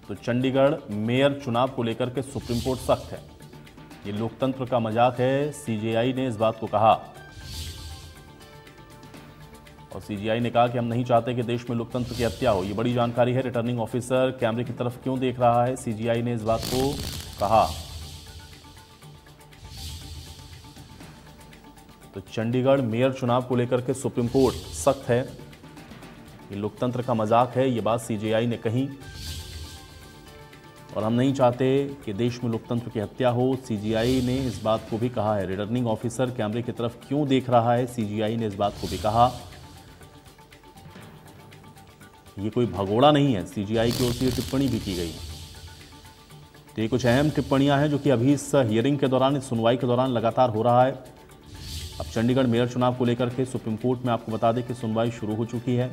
तो चंडीगढ़ मेयर चुनाव को लेकर के सुप्रीम कोर्ट सख्त है। ये लोकतंत्र का मजाक है, सीजेआई ने इस बात को कहा। और सीजेआई ने कहा कि हम नहीं चाहते कि देश में लोकतंत्र की हत्या हो। ये बड़ी जानकारी है। रिटर्निंग ऑफिसर कैमरे की तरफ क्यों देख रहा है, सीजेआई ने इस बात को कहा। तो चंडीगढ़ मेयर चुनाव को लेकर के सुप्रीम कोर्ट सख्त है। ये लोकतंत्र का मजाक है, ये बात सीजेआई ने कही। और हम नहीं चाहते कि देश में लोकतंत्र की हत्या हो, सीजेआई ने इस बात को भी कहा है। रिटर्निंग ऑफिसर कैमरे की तरफ क्यों देख रहा है, सीजेआई ने इस बात को भी कहा। ये कोई भगोड़ा नहीं है, सीजेआई की ओर से ये टिप्पणी भी की गई है। तो ये कुछ अहम टिप्पणियां हैं जो कि अभी इस हियरिंग के दौरान, इस सुनवाई के दौरान लगातार हो रहा है। अब चंडीगढ़ मेयर चुनाव को लेकर के सुप्रीम कोर्ट में आपको बता दें कि सुनवाई शुरू हो चुकी है।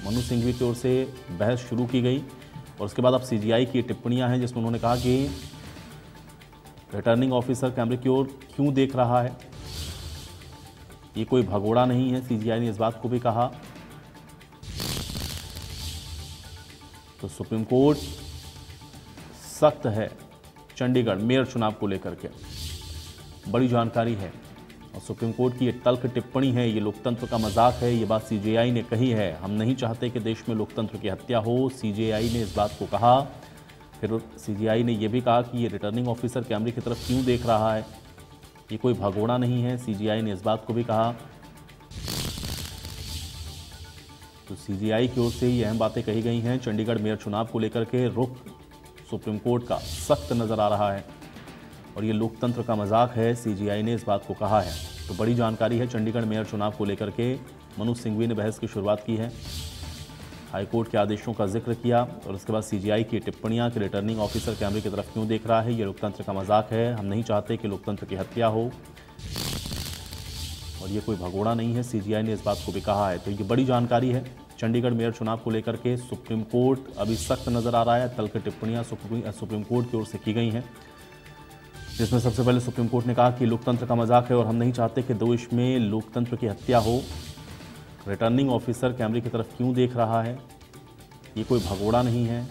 मनु सिंघवी की ओर से बहस शुरू की गई और उसके बाद अब सीजेआई की टिप्पणियां हैं जिसमें उन्होंने कहा कि रिटर्निंग ऑफिसर कैमरे की ओर क्यों देख रहा है, ये कोई भगोड़ा नहीं है, सीजेआई ने इस बात को भी कहा। तो सुप्रीम कोर्ट सख्त है चंडीगढ़ मेयर चुनाव को लेकर के, बड़ी जानकारी है। और सुप्रीम कोर्ट की ये तल्ख टिप्पणी है, ये लोकतंत्र का मजाक है, ये बात सीजेआई ने कही है। हम नहीं चाहते कि देश में लोकतंत्र की हत्या हो, सीजेआई ने इस बात को कहा। फिर सीजेआई ने यह भी कहा कि ये रिटर्निंग ऑफिसर कैमरे की तरफ क्यों देख रहा है, ये कोई भगोड़ा नहीं है, सीजेआई ने इस बात को भी कहा। तो सीजेआई की ओर से ये अहम बातें कही गई हैं। चंडीगढ़ मेयर चुनाव को लेकर के रुख सुप्रीम कोर्ट का सख्त नजर आ रहा है और ये लोकतंत्र का मजाक है, सीजेआई ने इस बात को कहा है। तो बड़ी जानकारी है चंडीगढ़ मेयर चुनाव को लेकर के। मनु सिंघवी ने बहस की शुरुआत की है, हाईकोर्ट के आदेशों का जिक्र किया और उसके बाद सीजेआई की टिप्पणियां कि रिटर्निंग ऑफिसर कैमरे की तरफ क्यों देख रहा है, ये लोकतंत्र का मजाक है, हम नहीं चाहते कि लोकतंत्र की हत्या हो और ये कोई भगोड़ा नहीं है, सीजेआई ने इस बात को भी कहा है। तो ये बड़ी जानकारी है चंडीगढ़ मेयर चुनाव को लेकर के। सुप्रीम कोर्ट अभी सख्त नजर आ रहा है, तल्ख टिप्पणियां सुप्रीम कोर्ट की ओर से की गई हैं, जिसमें सबसे पहले सुप्रीम कोर्ट ने कहा कि लोकतंत्र का मजाक है और हम नहीं चाहते कि देश में लोकतंत्र की हत्या हो। रिटर्निंग ऑफिसर कैमरे की तरफ क्यों देख रहा है, ये कोई भगोड़ा नहीं है।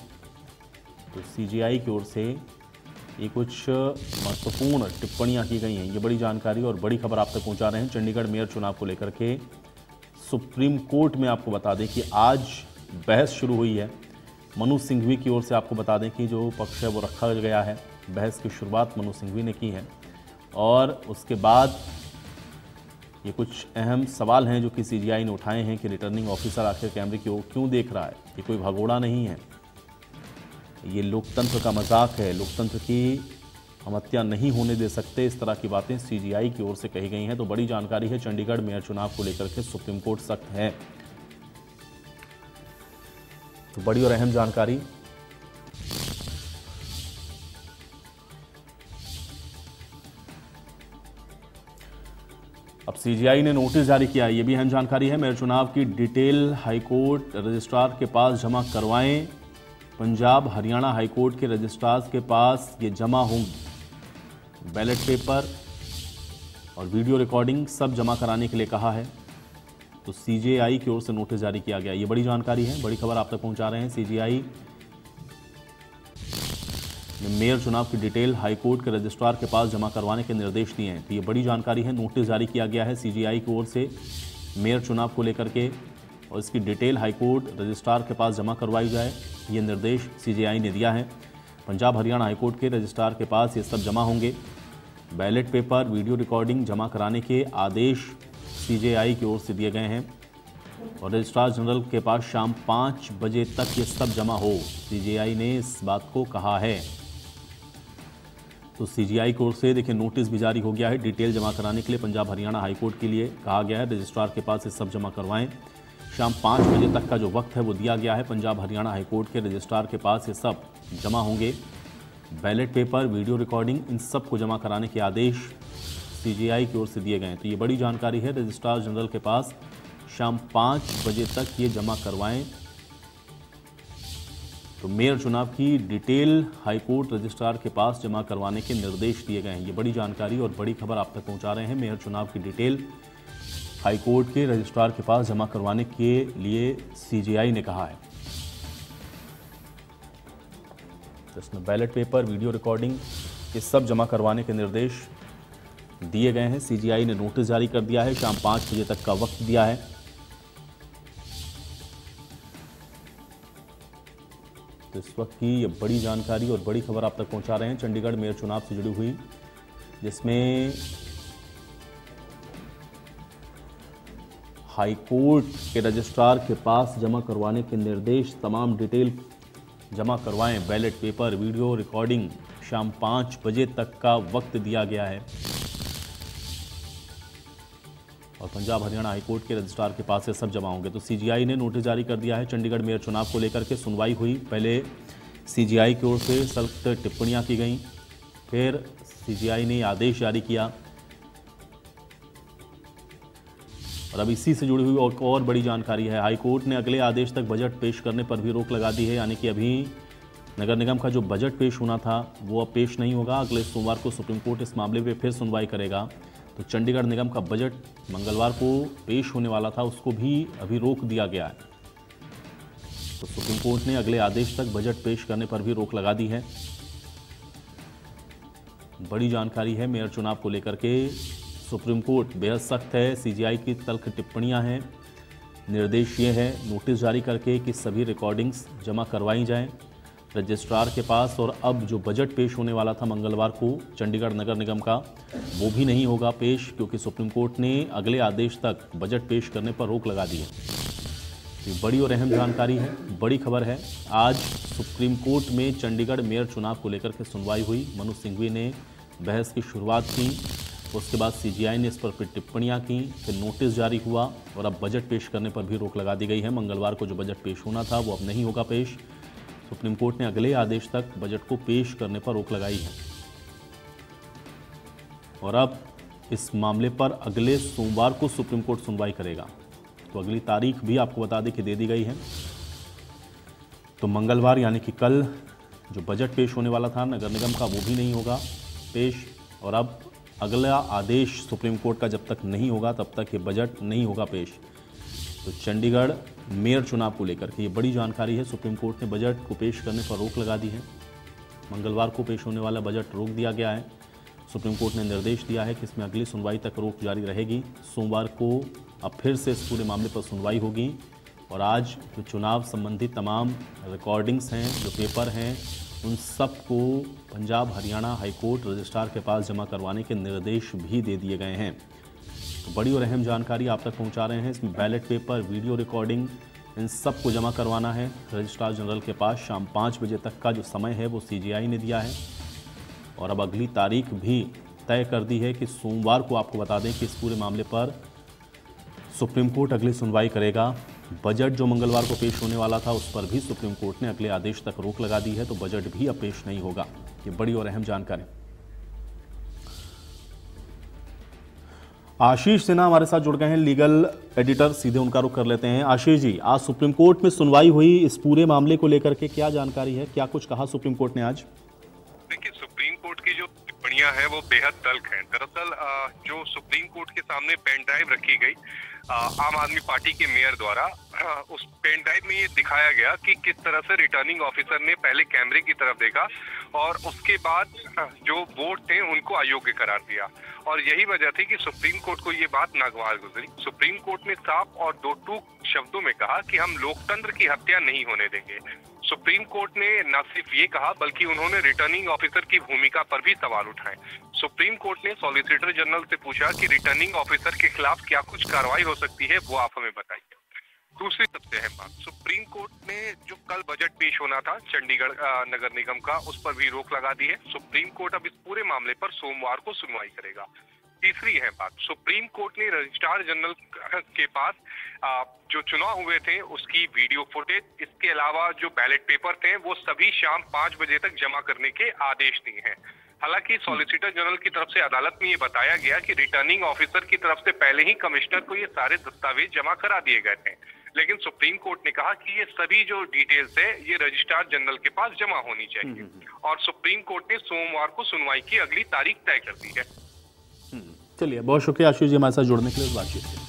तो सीजेआई की ओर से ये कुछ महत्वपूर्ण टिप्पणियां की गई हैं। ये बड़ी जानकारी और बड़ी खबर आप तक पहुंचा रहे हैं चंडीगढ़ मेयर चुनाव को लेकर के। सुप्रीम कोर्ट में आपको बता दें कि आज बहस शुरू हुई है। मनु सिंघवी की ओर से आपको बता दें कि जो पक्ष है वो रखा गया है। बहस की शुरुआत मनु सिंघवी ने की है और उसके बाद ये कुछ अहम सवाल हैं जो कि सीजेआई ने उठाए हैं कि रिटर्निंग ऑफिसर आखिर कैमरे की ओर क्यों देख रहा है, ये कोई भगोड़ा नहीं है, ये लोकतंत्र का मजाक है, लोकतंत्र की हम हत्या नहीं होने दे सकते। इस तरह की बातें सीजेआई की ओर से कही गई हैं। तो बड़ी जानकारी है चंडीगढ़ मेयर चुनाव को लेकर के सुप्रीम कोर्ट सख्त है। तो बड़ी और अहम जानकारी। अब सीजेआई ने नोटिस जारी किया, ये भी अहम जानकारी है। मेयर चुनाव की डिटेल हाईकोर्ट रजिस्ट्रार के पास जमा करवाएं। पंजाब हरियाणा हाईकोर्ट के रजिस्ट्रार्स के पास ये जमा होंगी। बैलेट पेपर और वीडियो रिकॉर्डिंग सब जमा कराने के लिए कहा है। तो सीजेआई की ओर से नोटिस जारी किया गया। ये बड़ी जानकारी है, बड़ी खबर आप तक पहुंचा रहे हैं। सीजेआई ने मेयर चुनाव की डिटेल हाईकोर्ट के रजिस्ट्रार के पास जमा करवाने के निर्देश दिए हैं। तो ये बड़ी जानकारी है, नोटिस जारी किया गया है सीजेआई की ओर से मेयर चुनाव को लेकर के और इसकी डिटेल हाईकोर्ट रजिस्ट्रार के पास जमा करवाई जाए, ये निर्देश सीजेआई ने दिया है। पंजाब हरियाणा हाईकोर्ट के रजिस्ट्रार के पास ये सब जमा होंगे। बैलेट पेपर वीडियो रिकॉर्डिंग जमा कराने के आदेश सीजेआई की ओर से दिए गए हैं और रजिस्ट्रार जनरल के पास शाम 5 बजे तक ये सब जमा हो, सीजेआई ने इस बात को कहा है। तो सीजेआई की ओर से देखिए नोटिस भी जारी हो गया है। डिटेल जमा कराने के लिए पंजाब हरियाणा हाईकोर्ट के लिए कहा गया है, रजिस्ट्रार के पास ये सब जमा करवाएं। शाम 5 बजे तक का जो वक्त है वो दिया गया है। पंजाब हरियाणा हाईकोर्ट के रजिस्ट्रार के पास ये सब जमा होंगे। Ballot paper video recording in सब को जमा कराने के आदेश सीजेआई की ओर से दिए गए हैं। तो ये बड़ी जानकारी है, रजिस्ट्रार जनरल के पास शाम 5 बजे तक ये जमा करवाएं। तो मेयर चुनाव की डिटेल हाईकोर्ट रजिस्ट्रार के पास जमा करवाने के निर्देश दिए गए हैं। ये बड़ी जानकारी और बड़ी खबर आप तक पहुंचा रहे हैं। मेयर चुनाव की डिटेल हाईकोर्ट के रजिस्ट्रार के पास जमा करवाने के लिए सीजेआई ने कहा है। तो इसमें बैलेट पेपर, वीडियो रिकॉर्डिंग ये सब जमा करवाने के निर्देश दिए गए हैं। सीजीआई ने नोटिस जारी कर दिया है, शाम 5 बजे तक का वक्त दिया है। तो इस वक्त की ये बड़ी जानकारी और बड़ी खबर आप तक पहुंचा रहे हैं चंडीगढ़ मेयर चुनाव से जुड़ी हुई, जिसमें हाईकोर्ट के रजिस्ट्रार के पास जमा करवाने के निर्देश, तमाम डिटेल जमा करवाएं, बैलेट पेपर, वीडियो रिकॉर्डिंग, शाम 5 बजे तक का वक्त दिया गया है। और पंजाब हरियाणा हाईकोर्ट के रजिस्ट्रार के पास ये सब जमा होंगे। तो सीजीआई ने नोटिस जारी कर दिया है चंडीगढ़ मेयर चुनाव को लेकर के। सुनवाई हुई, पहले सीजीआई की ओर से सख्त टिप्पणियां की गई, फिर सीजीआई ने आदेश जारी किया और अब इसी से जुड़ी हुई और बड़ी जानकारी है। हाईकोर्ट ने अगले आदेश तक बजट पेश करने पर भी रोक लगा दी है, यानी कि अभी नगर निगम का जो बजट पेश होना था वो अब पेश नहीं होगा। अगले सोमवार को सुप्रीम कोर्ट इस मामले पे फिर सुनवाई करेगा। तो चंडीगढ़ निगम का बजट मंगलवार को पेश होने वाला था, उसको भी अभी रोक दिया गया है। तो सुप्रीम कोर्ट ने अगले आदेश तक बजट पेश करने पर भी रोक लगा दी है। बड़ी जानकारी है मेयर चुनाव को लेकर के। सुप्रीम कोर्ट बेहद सख्त है, सीजीआई की तल्ख टिप्पणियां हैं। निर्देश ये है नोटिस जारी करके कि सभी रिकॉर्डिंग्स जमा करवाई जाएं रजिस्ट्रार के पास। और अब जो बजट पेश होने वाला था मंगलवार को चंडीगढ़ नगर निगम का, वो भी नहीं होगा पेश, क्योंकि सुप्रीम कोर्ट ने अगले आदेश तक बजट पेश करने पर रोक लगा दी है। ये बड़ी और अहम जानकारी है, बड़ी खबर है। आज सुप्रीम कोर्ट में चंडीगढ़ मेयर चुनाव को लेकर के सुनवाई हुई। मनोज सिंघवी ने बहस की शुरुआत की, उसके बाद सीजीआई ने इस पर फिर टिप्पणियां की, फिर नोटिस जारी हुआ और अब बजट पेश करने पर भी रोक लगा दी गई है। मंगलवार को जो बजट पेश होना था वो अब नहीं होगा पेश। सुप्रीम कोर्ट ने अगले आदेश तक बजट को पेश करने पर रोक लगाई है और अब इस मामले पर अगले सोमवार को सुप्रीम कोर्ट सुनवाई करेगा। तो अगली तारीख भी आपको बता दें कि दे दी गई है। तो मंगलवार यानी कि कल जो बजट पेश होने वाला था नगर निगम का, वो भी नहीं होगा पेश। और अब अगला आदेश सुप्रीम कोर्ट का जब तक नहीं होगा तब तक ये बजट नहीं होगा पेश। तो चंडीगढ़ मेयर चुनाव को लेकर के ये बड़ी जानकारी है। सुप्रीम कोर्ट ने बजट को पेश करने पर रोक लगा दी है। मंगलवार को पेश होने वाला बजट रोक दिया गया है। सुप्रीम कोर्ट ने निर्देश दिया है कि इसमें अगली सुनवाई तक रोक जारी रहेगी। सोमवार को अब फिर से इस पूरे मामले पर सुनवाई होगी और आज जो चुनाव संबंधी तमाम रिकॉर्डिंग्स हैं, जो पेपर हैं, उन सब को पंजाब हरियाणा हाईकोर्ट रजिस्ट्रार के पास जमा करवाने के निर्देश भी दे दिए गए हैं। तो बड़ी और अहम जानकारी आप तक पहुंचा रहे हैं। इसमें बैलेट पेपर, वीडियो रिकॉर्डिंग, इन सब को जमा करवाना है रजिस्ट्रार जनरल के पास। शाम 5 बजे तक का जो समय है वो सीजीआई ने दिया है और अब अगली तारीख भी तय कर दी है कि सोमवार को आपको बता दें कि इस पूरे मामले पर सुप्रीम कोर्ट अगली सुनवाई करेगा। बजट जो मंगलवार को पेश होने वाला था उस पर भी सुप्रीम कोर्ट ने अगले आदेश तक रोक लगा दी है, तो बजट भी अब पेश नहीं होगा। ये बड़ी और अहम जानकारी। आशीष सिन्हा हमारे साथ जुड़ गए हैं, लीगल एडिटर, सीधे उनका रुख कर लेते हैं। आशीष जी, आज सुप्रीम कोर्ट में सुनवाई हुई, इस पूरे मामले को लेकर के क्या जानकारी है, क्या कुछ कहा सुप्रीम कोर्ट ने आज? देखिए, सुप्रीम कोर्ट की जो टिप्पणियां हैं वो बेहद तल्ख हैं। दरअसल जो सुप्रीम कोर्ट के सामने पेन ड्राइव रखी गई आम आदमी पार्टी के मेयर द्वारा, उस पेन ड्राइव में ये दिखाया गया कि किस तरह से रिटर्निंग ऑफिसर ने पहले कैमरे की तरफ देखा और उसके बाद जो वोट थे उनको अयोग्य करार दिया। और यही वजह थी कि सुप्रीम कोर्ट को ये बात नागवार गुजरी। सुप्रीम कोर्ट ने साफ और दो टूक शब्दों में कहा कि हम लोकतंत्र की हत्या नहीं होने देंगे। सुप्रीम कोर्ट ने न सिर्फ ये कहा बल्कि उन्होंने रिटर्निंग ऑफिसर की भूमिका पर भी सवाल उठाए। सुप्रीम कोर्ट ने सॉलिसिटर जनरल से पूछा कि रिटर्निंग ऑफिसर के खिलाफ क्या कुछ कार्रवाई हो सकती है, वो आप हमें बताइए। दूसरी सबसे अहम बात, सुप्रीम कोर्ट ने जो कल बजट पेश होना था चंडीगढ़ नगर निगम का, उस पर भी रोक लगा दी है। सुप्रीम कोर्ट अब इस पूरे मामले पर सोमवार को सुनवाई करेगा। तीसरी है बात, सुप्रीम कोर्ट ने रजिस्ट्रार जनरल के पास जो चुनाव हुए थे उसकी वीडियो फुटेज, इसके अलावा जो बैलेट पेपर थे वो सभी शाम 5 बजे तक जमा करने के आदेश दिए हैं। हालांकि सॉलिसिटर जनरल की तरफ से अदालत में ये बताया गया कि रिटर्निंग ऑफिसर की तरफ से पहले ही कमिश्नर को ये सारे दस्तावेज जमा करा दिए गए थे, लेकिन सुप्रीम कोर्ट ने कहा कि ये सभी जो डिटेल्स है ये रजिस्ट्रार जनरल के पास जमा होनी चाहिए। और सुप्रीम कोर्ट ने सोमवार को सुनवाई की अगली तारीख तय कर दी है। चलिए, बहुत शुक्रिया आशीष जी हमारे साथ जुड़ने के लिए, बातचीत।